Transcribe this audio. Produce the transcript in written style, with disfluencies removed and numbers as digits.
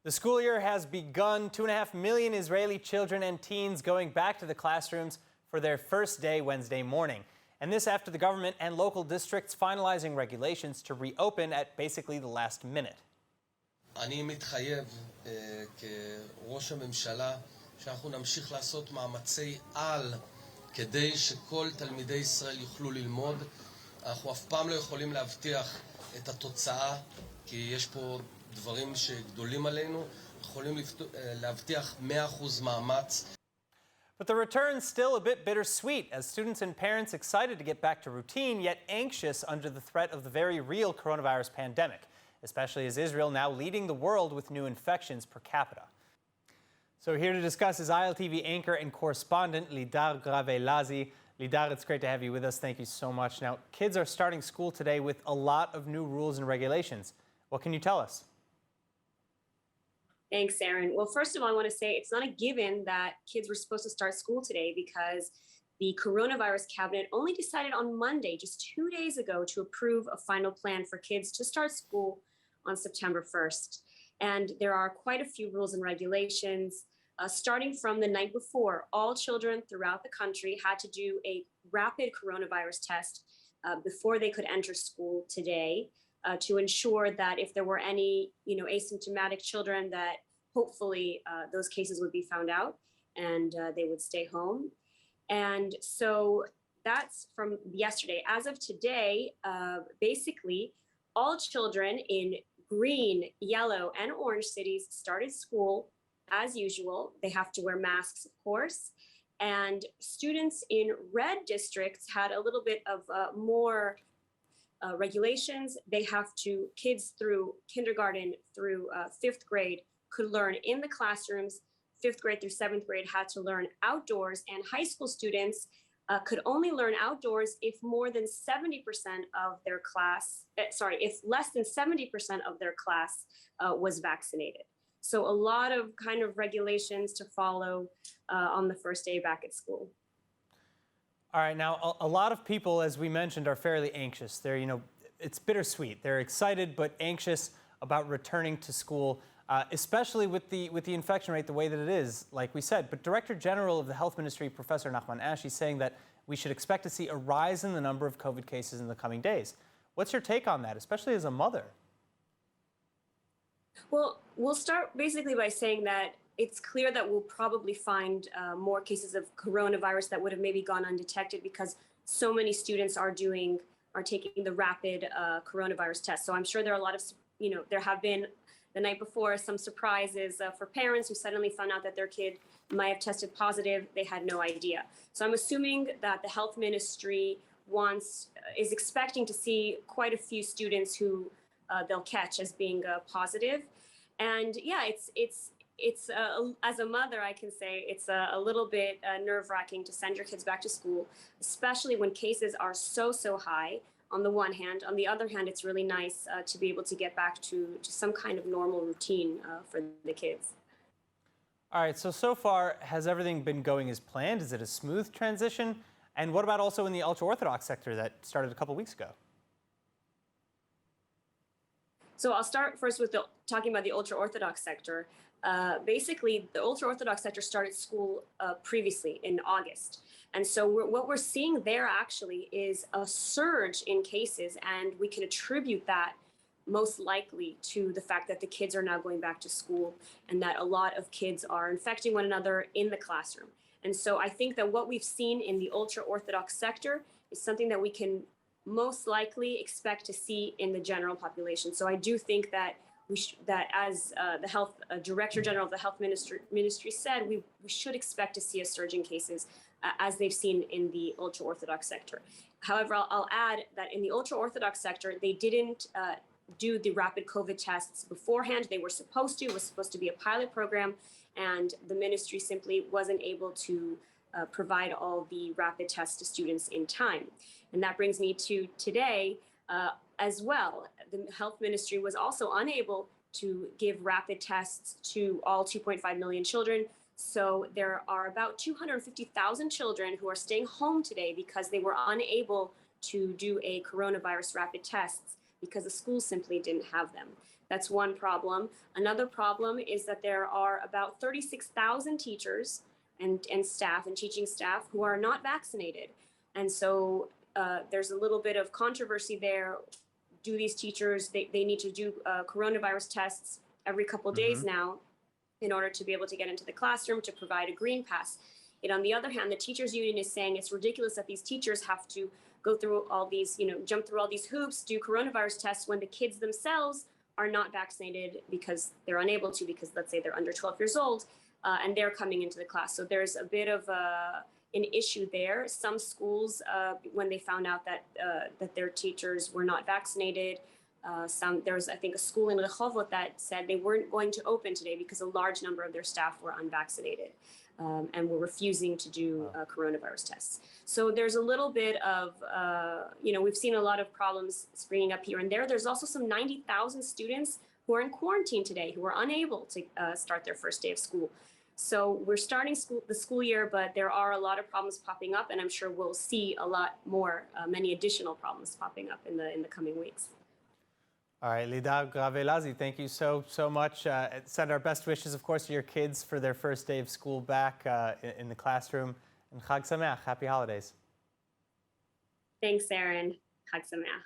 The school year has begun. 2.5 million Israeli children and teens going back to the classrooms for their first day Wednesday morning. And this after the government and local districts finalizing regulations to reopen at basically the last minute. אני מתחייב כראש הממשלה שאנחנו נמשיך לעשות מאמצי על כדי שכל תלמידי ישראל יוכלו ללמוד. אנחנו אף פעם לא יכולים להבטיח את התוצאה כי יש פה דברים שגדולים עלינו. יכולים להבטיח 100% מאמץ. But the return's still a bit bittersweet as students and parents excited to get back to routine, yet anxious under the threat of the very real coronavirus pandemic, especially as Israel now leading the world with new infections per capita. So here to discuss is ILTV anchor and correspondent Lidar Gravelazi. Lidar, it's great to have you with us. Thank you so much. Now, kids are starting school today with a lot of new rules and regulations. What can you tell us? Thanks, Aaron. Well, first of all, I want to say it's not a given that kids were supposed to start school today because the coronavirus cabinet only decided on Monday, just 2 days ago, to approve a final plan for kids to start school on September 1st. And there are quite a few rules and regulations. Starting from the night before, all children throughout the country had to do a rapid coronavirus test before they could enter school today. To ensure that if there were any, asymptomatic children, that hopefully those cases would be found out and they would stay home. And so that's from yesterday. As of today, basically, all children in green, yellow, and orange cities started school as usual. They have to wear masks, of course. And students in red districts had a little bit of more regulations. They have to, kids through kindergarten through 5th grade could learn in the classrooms. 5th grade through 7th grade had to learn outdoors, and high school students could only learn outdoors if more than 70% of their class, if less than 70% of their class was vaccinated. So a lot of kind of regulations to follow on the first day back at school. All right, now a lot of people, as we mentioned, are fairly anxious. They're, it's bittersweet. They're excited but anxious about returning to school, especially with the infection rate the way that it is, like we said. But Director General of the Health Ministry, Professor Nachman Ash, is saying that we should expect to see a rise in the number of COVID cases in the coming days. What's your take on that, especially as a mother? Well, we'll start basically by saying that it's clear that we'll probably find more cases of coronavirus that would have maybe gone undetected because so many students are taking the rapid coronavirus test. So I'm sure there are a lot of, there have been the night before some surprises for parents who suddenly found out that their kid might have tested positive. They had no idea. So I'm assuming that the health ministry is expecting to see quite a few students who they'll catch as being positive. And yeah, it's as a mother, I can say it's a little bit nerve-wracking to send your kids back to school, especially when cases are so high on the one hand. On the other hand, it's really nice to be able to get back to some kind of normal routine for the kids. All right, so far, has everything been going as planned? Is it a smooth transition? And what about also in the ultra-Orthodox sector that started a couple weeks ago? So I'll start first with talking about the ultra-Orthodox sector. Basically, the ultra-Orthodox sector started school previously in August. And so what we're seeing there actually is a surge in cases, and we can attribute that most likely to the fact that the kids are now going back to school and that a lot of kids are infecting one another in the classroom. And so I think that what we've seen in the ultra-Orthodox sector is something that we can most likely expect to see in the general population. So I do think that as the health Director General of the Health Ministry said, we should expect to see a surge in cases as they've seen in the ultra-Orthodox sector. However, I'll add that in the ultra-Orthodox sector, they didn't do the rapid COVID tests beforehand. They were supposed to. It was supposed to be a pilot program, and the ministry simply wasn't able to provide all the rapid tests to students in time. And that brings me to today as well. The health ministry was also unable to give rapid tests to all 2.5 million children. So there are about 250,000 children who are staying home today because they were unable to do a coronavirus rapid tests because the schools simply didn't have them. That's one problem. Another problem is that there are about 36,000 teachers and staff and teaching staff who are not vaccinated. And so there's a little bit of controversy there. Do these teachers, they need to do coronavirus tests every couple days now in order to be able to get into the classroom to provide a green pass. And on the other hand, the teachers union is saying it's ridiculous that these teachers have to go through all these, jump through all these hoops, do coronavirus tests when the kids themselves are not vaccinated because they're unable to, because let's say they're under 12 years old and they're coming into the class. So there's a bit of an issue there. Some schools, when they found out that their teachers were not vaccinated, there's, I think, a school in Rehovot that said they weren't going to open today because a large number of their staff were unvaccinated and were refusing to do coronavirus tests. So there's a little bit of, we've seen a lot of problems springing up here and there. There's also some 90,000 students who are in quarantine today, who are unable to start their first day of school. So we're starting the school year, but there are a lot of problems popping up, and I'm sure we'll see a lot more, many additional problems popping up in the coming weeks. All right, Lidar Gravelazi, thank you so much. Send our best wishes, of course, to your kids for their first day of school back in the classroom. And Chag Sameach, happy holidays. Thanks, Aaron. Chag Sameach.